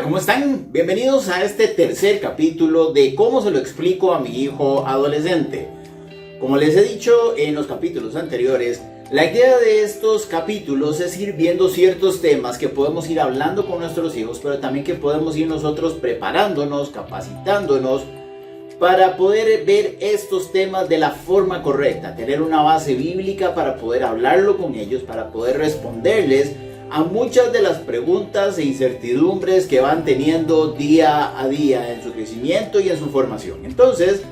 Hola, ¿cómo están? Bienvenidos a este tercer capítulo de cómo se lo explico a mi hijo adolescente. Como les he dicho en los capítulos anteriores, la idea de estos capítulos es ir viendo ciertos temas que podemos ir hablando con nuestros hijos, pero también que podemos ir nosotros preparándonos, capacitándonos para poder ver estos temas de la forma correcta, tener una base bíblica para poder hablarlo con ellos, para poder responderles a muchas de las preguntas e incertidumbres que van teniendo día a día en su crecimiento y en su formación. Entonces,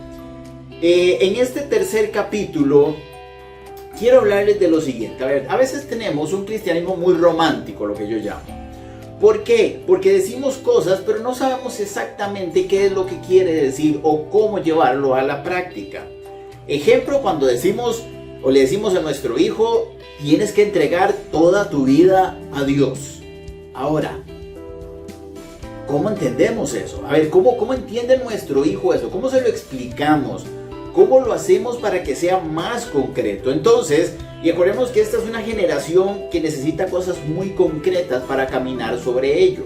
en este tercer capítulo quiero hablarles de lo siguiente. A veces tenemos un cristianismo muy romántico, lo que yo llamo. ¿Por qué? Porque decimos cosas, pero no sabemos exactamente qué es lo que quiere decir o cómo llevarlo a la práctica. Ejemplo, cuando decimos o le decimos a nuestro hijo: tienes que entregar toda tu vida a Dios. Ahora, ¿cómo entendemos eso? A ver, ¿cómo entiende nuestro hijo eso? ¿Cómo se lo explicamos? ¿Cómo lo hacemos para que sea más concreto? Entonces, y acordemos que esta es una generación que necesita cosas muy concretas para caminar sobre ello.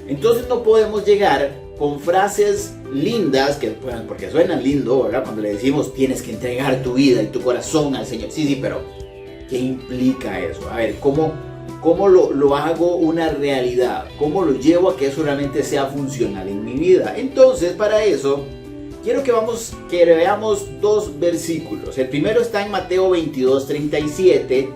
Entonces no podemos llegar con frases lindas, porque suenan lindo, ¿verdad? Cuando le decimos tienes que entregar tu vida y tu corazón al Señor. Sí, pero ¿qué implica eso? A ver, ¿cómo lo hago una realidad? ¿Cómo lo llevo a que eso realmente sea funcional en mi vida? Entonces, para eso, quiero que veamos dos versículos. El primero está en Mateo 22:37,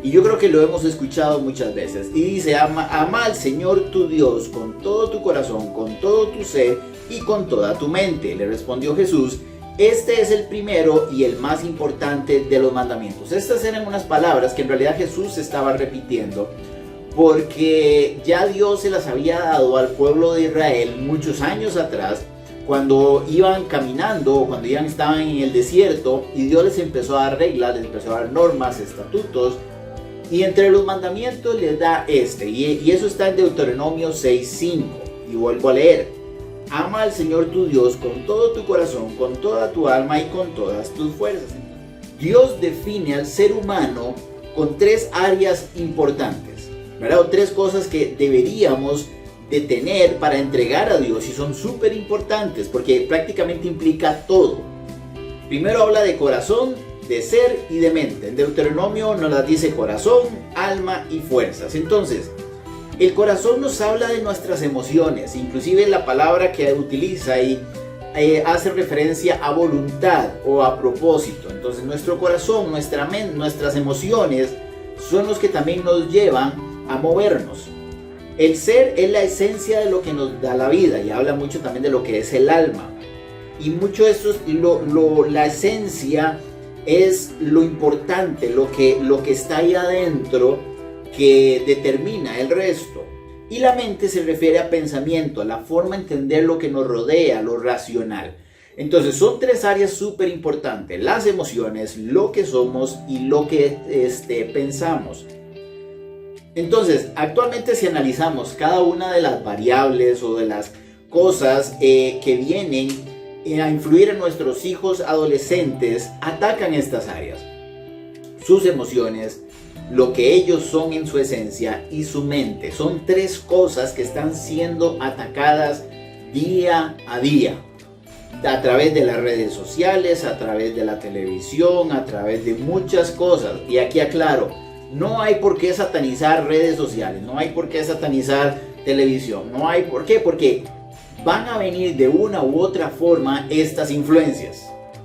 y yo creo que lo hemos escuchado muchas veces. Y dice: ama al Señor tu Dios con todo tu corazón, con todo tu ser y con toda tu mente. Le respondió Jesús: este es el primero y el más importante de los mandamientos. Estas eran unas palabras que en realidad Jesús estaba repitiendo, porque ya Dios se las había dado al pueblo de Israel muchos años atrás, cuando iban caminando, cuando estaban en el desierto, y Dios les empezó a dar reglas, les empezó a dar normas, estatutos, y entre los mandamientos les da y eso está en Deuteronomio 6:5, y vuelvo a leer: ama al Señor tu Dios con todo tu corazón, con toda tu alma y con todas tus fuerzas. Dios define al ser humano con tres áreas importantes, ¿verdad? O tres cosas que deberíamos de tener para entregar a Dios, y son súper importantes porque prácticamente implica todo. Primero habla de corazón, de ser y de mente. En Deuteronomio nos las dice corazón, alma y fuerzas. Entonces, el corazón nos habla de nuestras emociones, inclusive la palabra que utiliza ahí hace referencia a voluntad o a propósito. Entonces nuestro corazón, nuestra mente, nuestras emociones son los que también nos llevan a movernos. El ser es la esencia de lo que nos da la vida, y habla mucho también de lo que es el alma. Y mucho de eso, la esencia es lo importante, lo que está ahí adentro, que determina el resto. Y la mente se refiere a pensamiento, a la forma de entender lo que nos rodea, lo racional. Entonces son tres áreas súper importantes: las emociones, lo que somos y lo que pensamos. Entonces, actualmente, si analizamos cada una de las variables o de las cosas que vienen a influir en nuestros hijos adolescentes, atacan estas áreas: sus emociones, lo que ellos son en su esencia, y su mente. Son tres cosas que están siendo atacadas día a día, a través de las redes sociales, a través de la televisión, a través de muchas cosas. Y aquí aclaro: no hay por qué satanizar redes sociales, no hay por qué satanizar televisión, no hay por qué, porque van a venir de una u otra forma estas influencias.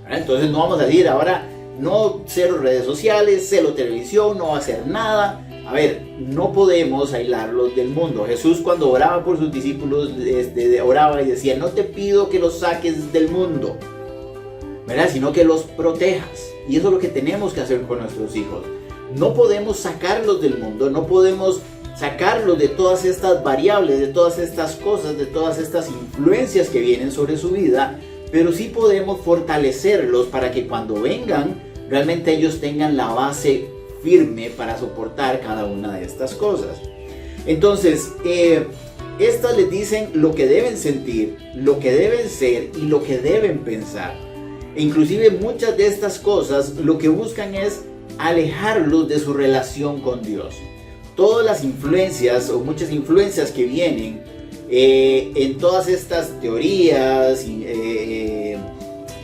Entonces no vamos a decir ahora no, cero redes sociales, cero televisión, no va a hacer nada. A ver, no podemos aislarlos del mundo. Jesús, cuando oraba por sus discípulos, oraba y decía: no te pido que los saques del mundo, ¿verdad?, sino que los protejas. Y eso es lo que tenemos que hacer con nuestros hijos. No podemos sacarlos del mundo, no podemos sacarlos de todas estas variables, de todas estas cosas, de todas estas influencias que vienen sobre su vida, pero sí podemos fortalecerlos para que cuando vengan, realmente ellos tengan la base firme para soportar cada una de estas cosas. Entonces, estas les dicen lo que deben sentir, lo que deben ser y lo que deben pensar. E inclusive muchas de estas cosas lo que buscan es alejarlos de su relación con Dios. Todas las influencias o muchas influencias que vienen En todas estas teorías y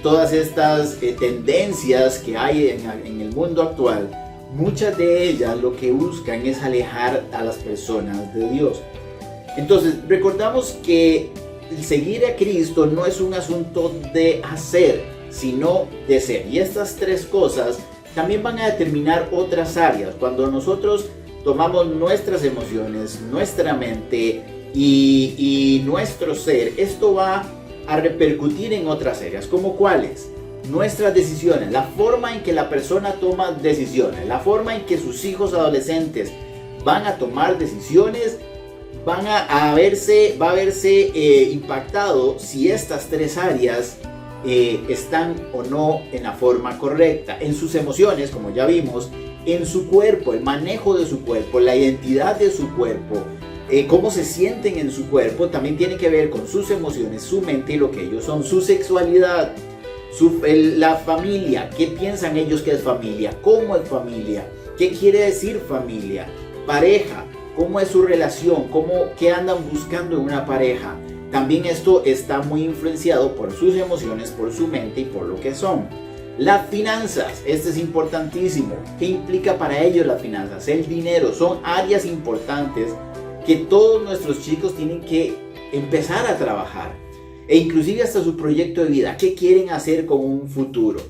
todas estas tendencias que hay en el mundo actual, muchas de ellas lo que buscan es alejar a las personas de Dios. Entonces, recordamos que seguir a Cristo no es un asunto de hacer, sino de ser. Y estas tres cosas también van a determinar otras áreas. Cuando nosotros tomamos nuestras emociones, nuestra mente y nuestro ser, esto va a repercutir en otras áreas. ¿Como cuáles? Nuestras decisiones, la forma en que la persona toma decisiones, la forma en que sus hijos adolescentes van a tomar decisiones, va a verse impactado si estas tres áreas están o no en la forma correcta. En sus emociones, como ya vimos, en su cuerpo, el manejo de su cuerpo, la identidad de su cuerpo, cómo se sienten en su cuerpo, también tiene que ver con sus emociones, su mente y lo que ellos son, su sexualidad, la familia, qué piensan ellos que es familia, cómo es familia, qué quiere decir familia, pareja, cómo es su relación, qué andan buscando en una pareja. También esto está muy influenciado por sus emociones, por su mente y por lo que son. Las finanzas, esto es importantísimo. ¿Qué implica para ellos las finanzas? El dinero, son áreas importantes que todos nuestros chicos tienen que empezar a trabajar. E inclusive hasta su proyecto de vida, ¿qué quieren hacer con un futuro?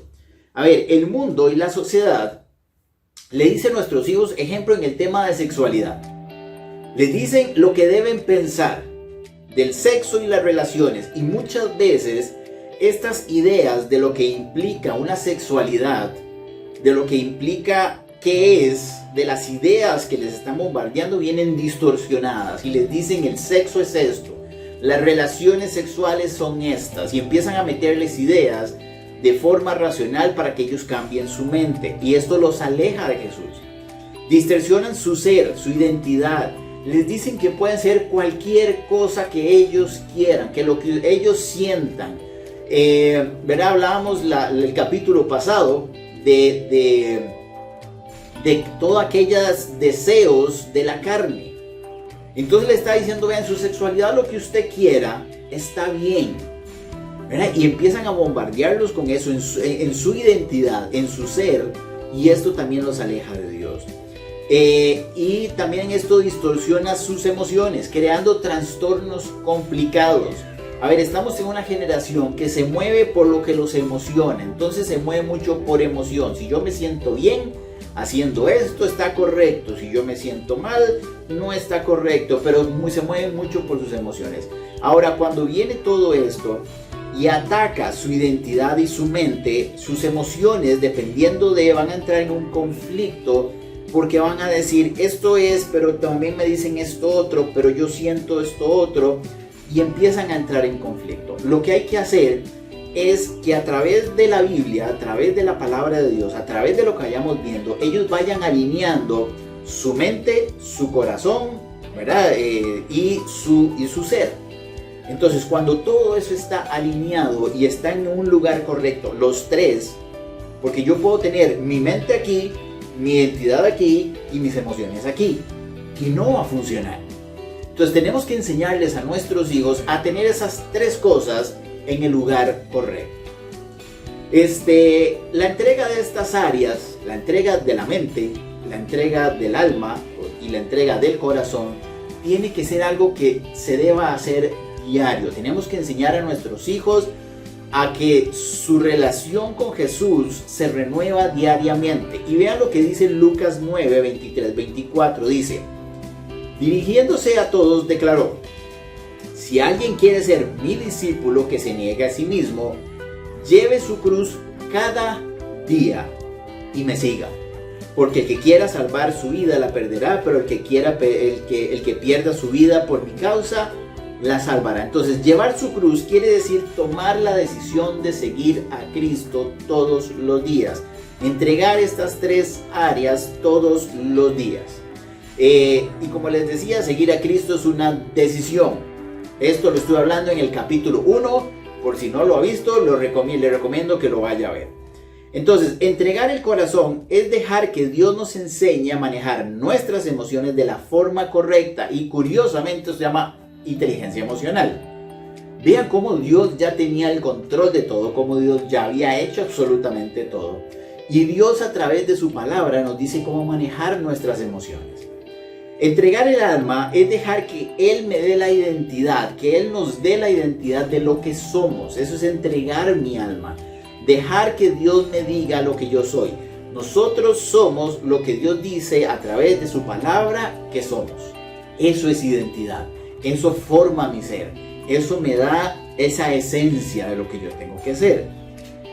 A ver, el mundo y la sociedad le dicen a nuestros hijos, ejemplo en el tema de sexualidad, les dicen lo que deben pensar del sexo y las relaciones, y muchas veces estas ideas de lo que implica una sexualidad, de lo que implica qué es, de las ideas que les están bombardeando, vienen distorsionadas y les dicen el sexo es esto, las relaciones sexuales son estas, y empiezan a meterles ideas de forma racional para que ellos cambien su mente, y esto los aleja de Jesús. Distorsionan su ser, su identidad. Les dicen que pueden ser cualquier cosa que ellos quieran, que lo que ellos sientan. ¿Verdad? Hablábamos el capítulo pasado de todos aquellos deseos de la carne. Entonces le está diciendo, vean, su sexualidad, lo que usted quiera, está bien. ¿Verdad? Y empiezan a bombardearlos con eso en su identidad, en su ser, y esto también los aleja de Dios. Y también esto distorsiona sus emociones, creando trastornos complicados. A ver, estamos en una generación que se mueve por lo que los emociona, entonces se mueve mucho por emoción. Si yo me siento bien haciendo esto, está correcto. Si yo me siento mal, no está correcto, pero se mueven mucho por sus emociones. Ahora, cuando viene todo esto y ataca su identidad y su mente, sus emociones, dependiendo van a entrar en un conflicto, porque van a decir esto es, pero también me dicen esto otro, pero yo siento esto otro, y empiezan a entrar en conflicto. Lo que hay que hacer es que a través de la Biblia, a través de la palabra de Dios, a través de lo que vayamos viendo, ellos vayan alineando su mente, su corazón, ¿verdad? Y su ser. Entonces, cuando todo eso está alineado y está en un lugar correcto, los tres, porque yo puedo tener mi mente aquí, mi identidad aquí y mis emociones aquí, y no va a funcionar. Entonces tenemos que enseñarles a nuestros hijos a tener esas tres cosas en el lugar correcto. La entrega de estas áreas, la entrega de la mente, la entrega del alma y la entrega del corazón, tiene que ser algo que se deba hacer diario. Tenemos que enseñar a nuestros hijos a que su relación con Jesús se renueva diariamente. Y vean lo que dice Lucas 9, 23, 24. Dice, dirigiéndose a todos, declaró, si alguien quiere ser mi discípulo, que se niegue a sí mismo, lleve su cruz cada día y me siga. Porque el que quiera salvar su vida la perderá, pero el que pierda su vida por mi causa la salvará. Entonces, llevar su cruz quiere decir tomar la decisión de seguir a Cristo todos los días. Entregar estas tres áreas todos los días. Y como les decía, seguir a Cristo es una decisión. Esto lo estoy hablando en el capítulo 1. Por si no lo ha visto, le recomiendo que lo vaya a ver. Entonces, entregar el corazón es dejar que Dios nos enseñe a manejar nuestras emociones de la forma correcta. Y curiosamente se llama inteligencia emocional. Vean cómo Dios ya tenía el control de todo, cómo Dios ya había hecho absolutamente todo. Y Dios a través de su palabra nos dice cómo manejar nuestras emociones. Entregar el alma es dejar que Él me dé la identidad, que Él nos dé la identidad de lo que somos. Eso es entregar mi alma. Dejar que Dios me diga lo que yo soy. Nosotros somos lo que Dios dice a través de su palabra que somos. Eso es identidad. Eso forma mi ser. Eso me da esa esencia de lo que yo tengo que ser.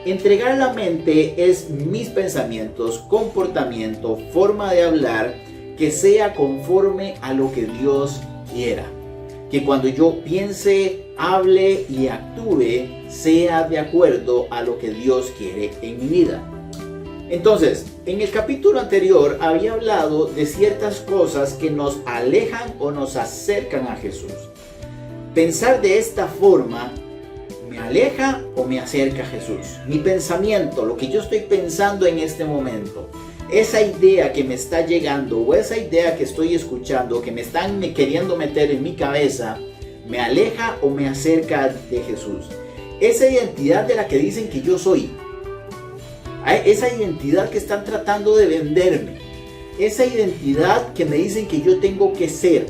Entregar la mente es mis pensamientos, comportamiento, forma de hablar, que sea conforme a lo que Dios quiera. Que cuando yo piense, hable y actúe, sea de acuerdo a lo que Dios quiere en mi vida. Entonces, en el capítulo anterior había hablado de ciertas cosas que nos alejan o nos acercan a Jesús. Pensar de esta forma me aleja o me acerca a Jesús. Mi pensamiento, lo que yo estoy pensando en este momento, esa idea que me está llegando o esa idea que estoy escuchando, que me están queriendo meter en mi cabeza, me aleja o me acerca de Jesús. Esa identidad de la que dicen que yo soy, esa identidad que están tratando de venderme, esa identidad que me dicen que yo tengo que ser,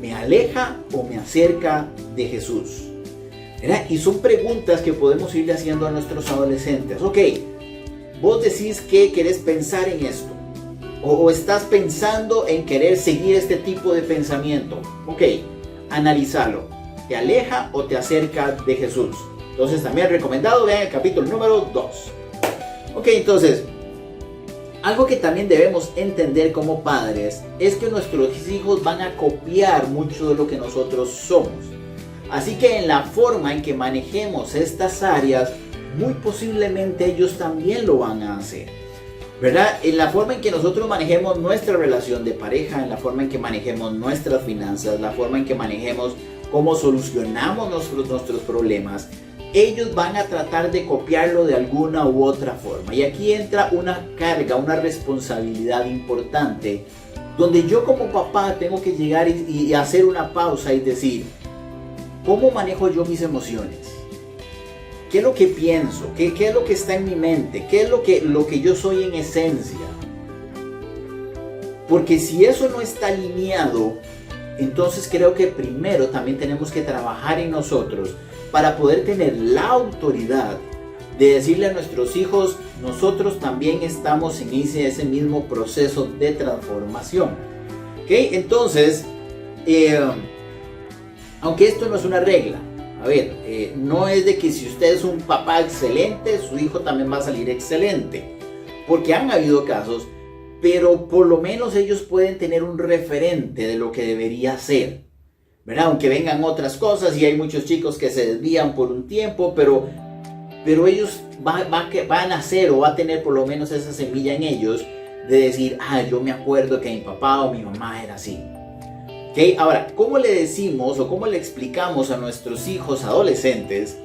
¿me aleja o me acerca de Jesús? ¿Verdad? Y son preguntas que podemos irle haciendo a nuestros adolescentes. Ok, vos decís que querés pensar en esto, o estás pensando en querer seguir este tipo de pensamiento. Ok, analízalo. ¿Te aleja o te acerca de Jesús? Entonces también recomendado, vean el capítulo número 2. Ok, entonces, algo que también debemos entender como padres es que nuestros hijos van a copiar mucho de lo que nosotros somos. Así que en la forma en que manejemos estas áreas, muy posiblemente ellos también lo van a hacer, ¿verdad? En la forma en que nosotros manejemos nuestra relación de pareja, en la forma en que manejemos nuestras finanzas, la forma en que manejemos cómo solucionamos nuestros problemas, ellos van a tratar de copiarlo de alguna u otra forma. Y aquí entra una carga, una responsabilidad importante, donde yo como papá tengo que llegar y hacer una pausa y decir, ¿cómo manejo yo mis emociones? ¿Qué es lo que pienso? ¿Qué es lo que está en mi mente? ¿Qué es lo que yo soy en esencia? Porque si eso no está alineado, entonces creo que primero también tenemos que trabajar en nosotros para poder tener la autoridad de decirle a nuestros hijos, nosotros también estamos en ese mismo proceso de transformación. ¿Okay? Entonces, aunque esto no es una regla, a ver, no es de que si usted es un papá excelente, su hijo también va a salir excelente. Porque han habido casos, pero por lo menos ellos pueden tener un referente de lo que debería ser, ¿verdad? Aunque vengan otras cosas y hay muchos chicos que se desvían por un tiempo, pero ellos van a hacer o va a tener por lo menos esa semilla en ellos de decir, yo me acuerdo que mi papá o mi mamá era así. ¿Okay? Ahora, ¿cómo le decimos o cómo le explicamos a nuestros hijos adolescentes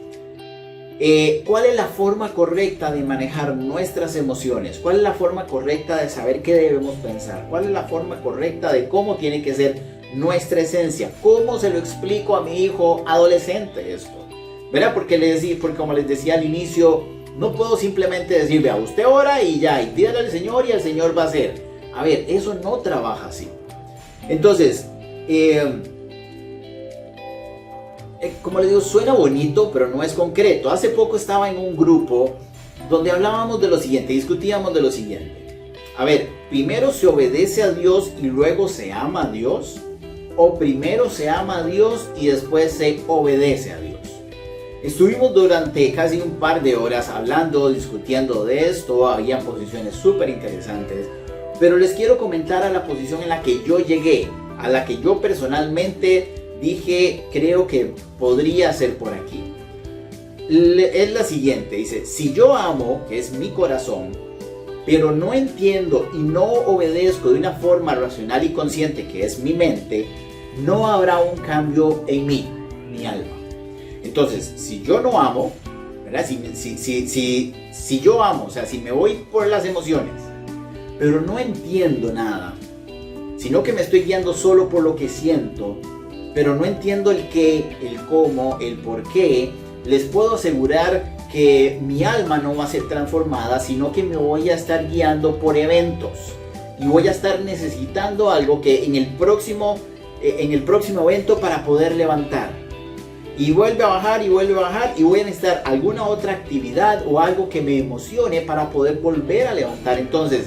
cuál es la forma correcta de manejar nuestras emociones? ¿Cuál es la forma correcta de saber qué debemos pensar? ¿Cuál es la forma correcta de cómo tiene que ser nuestra esencia? ¿Cómo se lo explico a mi hijo adolescente esto? ¿Verdad? Porque como les decía al inicio, no puedo simplemente decirle a usted ora y ya, y pídale al Señor y el Señor va a hacer. A ver, eso no trabaja así. Entonces, como les digo, suena bonito, pero no es concreto. Hace poco estaba en un grupo donde hablábamos de lo siguiente, discutíamos de lo siguiente. A ver, ¿primero se obedece a Dios y luego se ama a Dios? ¿O primero se ama a Dios y después se obedece a Dios? Estuvimos durante casi un par de horas hablando, discutiendo de esto. Había posiciones súper interesantes, pero les quiero comentar a la posición en la que yo llegué, a la que yo personalmente dije, creo que podría ser por aquí. Es la siguiente, dice, si yo amo, que es mi corazón, pero no entiendo y no obedezco de una forma racional y consciente, que es mi mente, no habrá un cambio en mí, mi alma. Entonces, si yo no amo, ¿verdad? Si yo amo, o sea, si me voy por las emociones, pero no entiendo nada, sino que me estoy guiando solo por lo que siento, pero no entiendo el qué, el cómo, el por qué, les puedo asegurar que mi alma no va a ser transformada, sino que me voy a estar guiando por eventos. Y voy a estar necesitando algo que en el próximo evento para poder levantar. Y vuelve a bajar y vuelve a bajar y voy a necesitar alguna otra actividad o algo que me emocione para poder volver a levantar. Entonces,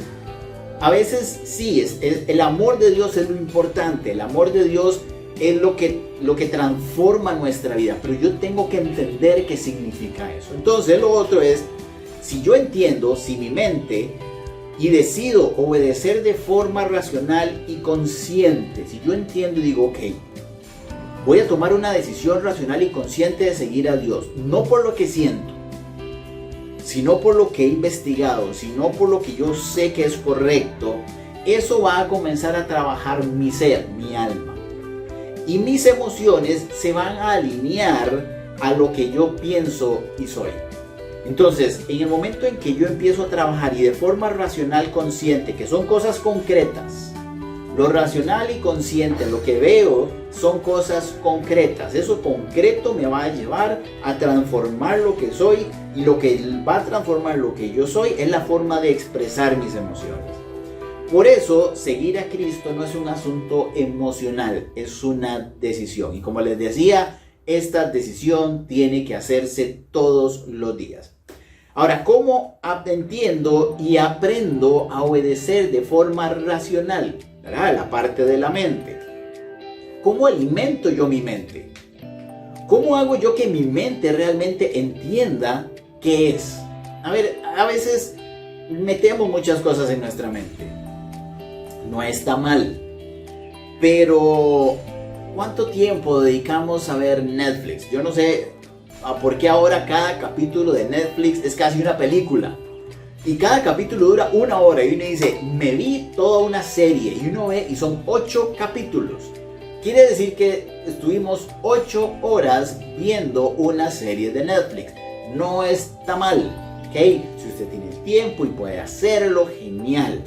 a veces sí, el amor de Dios es lo importante. El amor de Dios es lo que transforma nuestra vida. Pero yo tengo que entender qué significa eso. Entonces, lo otro es, si yo entiendo, si mi mente... y decido obedecer de forma racional y consciente. Si yo entiendo y digo, ok, voy a tomar una decisión racional y consciente de seguir a Dios, no por lo que siento, sino por lo que he investigado, sino por lo que yo sé que es correcto, eso va a comenzar a trabajar mi ser, mi alma. Y mis emociones se van a alinear a lo que yo pienso y soy. Entonces, en el momento en que yo empiezo a trabajar y de forma racional consciente, que son cosas concretas, lo racional y consciente, lo que veo son cosas concretas. Eso concreto me va a llevar a transformar lo que soy, y lo que va a transformar lo que yo soy es la forma de expresar mis emociones. Por eso, seguir a Cristo no es un asunto emocional, es una decisión. Y como les decía, esta decisión tiene que hacerse todos los días. Ahora, ¿cómo entiendo y aprendo a obedecer de forma racional? ¿Verdad? La parte de la mente. ¿Cómo alimento yo mi mente? ¿Cómo hago yo que mi mente realmente entienda qué es? A ver, a veces metemos muchas cosas en nuestra mente. No está mal. Pero ¿cuánto tiempo dedicamos a ver Netflix? Yo no sé por qué ahora cada capítulo de Netflix es casi una película. Y cada capítulo dura 1 hora. Y uno dice, me vi toda una serie. Y uno ve y son 8 capítulos. Quiere decir que estuvimos 8 horas viendo una serie de Netflix. No está mal, ¿ok? Si usted tiene el tiempo y puede hacerlo, genial.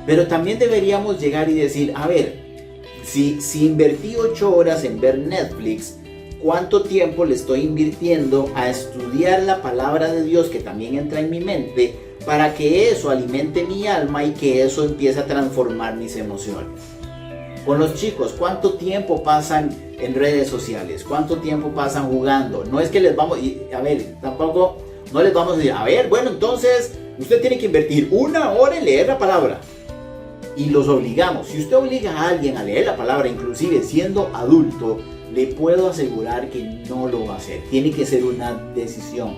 Pero también deberíamos llegar y decir, a ver, si invertí 8 horas en ver Netflix, ¿cuánto tiempo le estoy invirtiendo a estudiar la palabra de Dios que también entra en mi mente para que eso alimente mi alma y que eso empiece a transformar mis emociones? Con los chicos, ¿cuánto tiempo pasan en redes sociales? ¿Cuánto tiempo pasan jugando? No es que les vamos, tampoco no les vamos a decir, a ver, bueno, entonces usted tiene que invertir 1 hora en leer la palabra. Y los obligamos. Si usted obliga a alguien a leer la palabra, inclusive siendo adulto, le puedo asegurar que no lo va a hacer. Tiene que ser una decisión.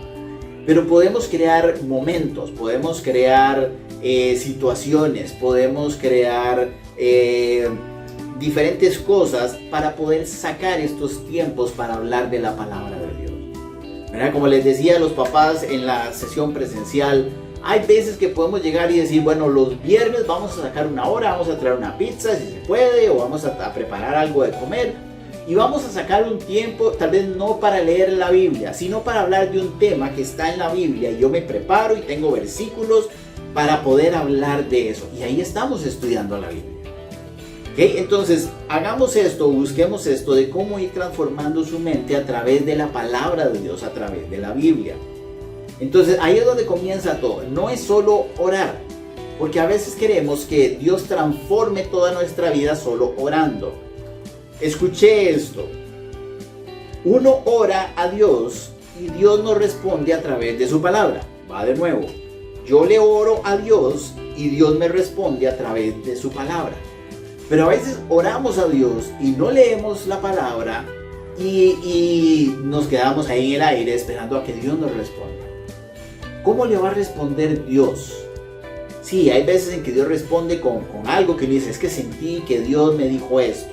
Pero podemos crear momentos, podemos crear situaciones, podemos crear diferentes cosas para poder sacar estos tiempos para hablar de la palabra de Dios. ¿Verdad? Como les decía a los papás en la sesión presencial, hay veces que podemos llegar y decir, bueno, los viernes vamos a sacar 1 hora, vamos a traer una pizza si se puede, o vamos a preparar algo de comer, y vamos a sacar un tiempo, tal vez no para leer la Biblia, sino para hablar de un tema que está en la Biblia, y yo me preparo y tengo versículos para poder hablar de eso, y ahí estamos estudiando la Biblia. ¿Okay? Entonces, hagamos esto, busquemos esto de cómo ir transformando su mente a través de la palabra de Dios, a través de la Biblia. Entonces ahí es donde comienza todo. No es solo orar, porque a veces queremos que Dios transforme toda nuestra vida solo orando. Escuché esto. Uno ora a Dios y Dios nos responde a través de su palabra. Va de nuevo. Yo le oro a Dios y Dios me responde a través de su palabra. Pero a veces oramos a Dios y no leemos la palabra y nos quedamos ahí en el aire esperando a que Dios nos responda. ¿Cómo le va a responder Dios? Sí, hay veces en que Dios responde con algo que uno dice, es que sentí que Dios me dijo esto.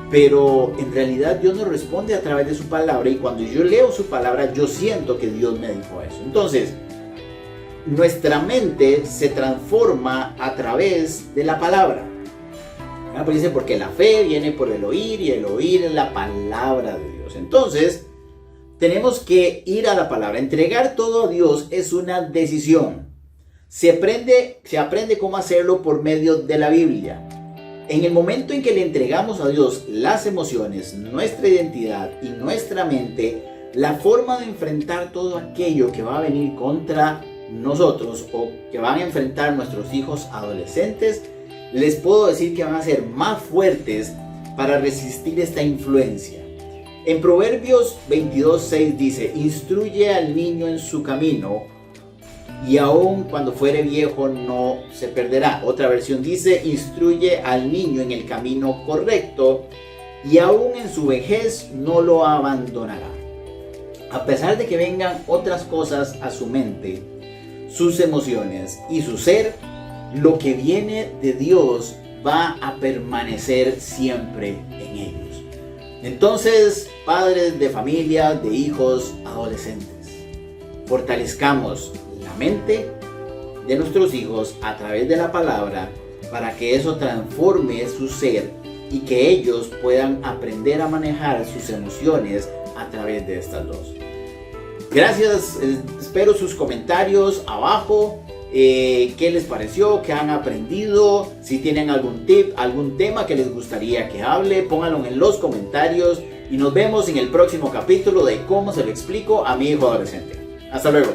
Pero en realidad Dios nos responde a través de su palabra, y cuando yo leo su palabra yo siento que Dios me dijo eso. Entonces, nuestra mente se transforma a través de la palabra. Pues dice, porque la fe viene por el oír y el oír es la palabra de Dios. Entonces, tenemos que ir a la palabra. Entregar todo a Dios es una decisión. Se aprende cómo hacerlo por medio de la Biblia. En el momento en que le entregamos a Dios las emociones, nuestra identidad y nuestra mente, la forma de enfrentar todo aquello que va a venir contra nosotros o que van a enfrentar nuestros hijos adolescentes, les puedo decir que van a ser más fuertes para resistir esta influencia. En Proverbios 22:6 dice: instruye al niño en su camino y aun cuando fuere viejo no se perderá. Otra versión dice: instruye al niño en el camino correcto y aun en su vejez no lo abandonará. A pesar de que vengan otras cosas a su mente, sus emociones y su ser, lo que viene de Dios va a permanecer siempre en ellos. Entonces, padres de familia, de hijos, adolescentes, fortalezcamos la mente de nuestros hijos a través de la palabra para que eso transforme su ser y que ellos puedan aprender a manejar sus emociones a través de estas dos. Gracias, espero sus comentarios abajo. ¿Qué les pareció? ¿Qué han aprendido? Si tienen algún tip, algún tema que les gustaría que hable, pónganlo en los comentarios y nos vemos en el próximo capítulo de Cómo se lo explico a mi hijo adolescente. Hasta luego.